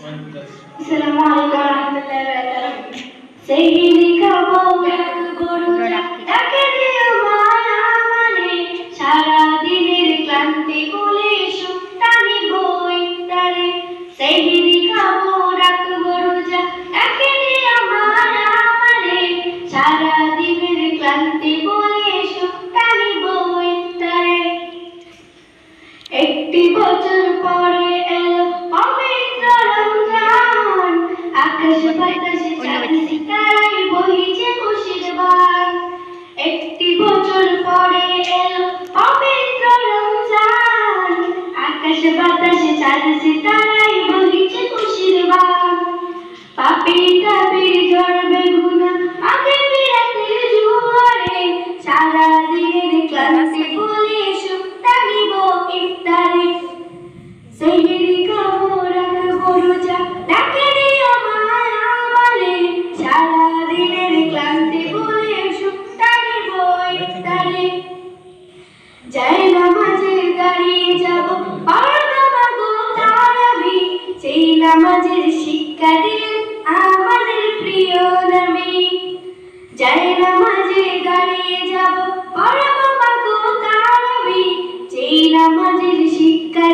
আসসালামু আলাইকুম ওয়া রাহমাতুল্লাহি ওয়া বারাকাতুহু। সেহরি খাবো এক গরু তাকে দিও মায়া মানে সারা দিনের ক্লান্তি ভুলে সুখ টানিব ইফতারে। সেহরি খাবো এক গরু তাকে দিও মায়া মানে সারা দিনের ক্লান্তি ভুলে সুখ টানিব ইফতারে। একটি বছর পরে এলো পবিত্র রমজান, আকাশ বাতাসে চাঁদ সিতারায় বহিছে খুশির বান। একটি বছর পরে এলো পবিত্র রমজান, আকাশ বাতাসে চাঁদ সিতারায় বহিছে খুশির বান। পাপী তাবির ঝরবে গুনাহ আগে বিরাতের জোয়ারে, সারা দিনের ক্লান্তি ভুলে সুখ টানিব ইফতারে। সেহরি খাবো রাখবো রোজা ডাকে দিও মায়া মানে সারা দিনের ক্লান্তি ভুলে সুখ টানিব ইফতারে। যায় নামাজে দাঁড়িয়ে যাব পড়ব মাগো তারাবি, সেই নামাজের শিক্ষা দিলেন আমাদের প্রিয় নবী। যায় নামাজে দাঁড়িয়ে যাব পড়ব মাগো তারাবি, সেই নামাজের শিক্ষা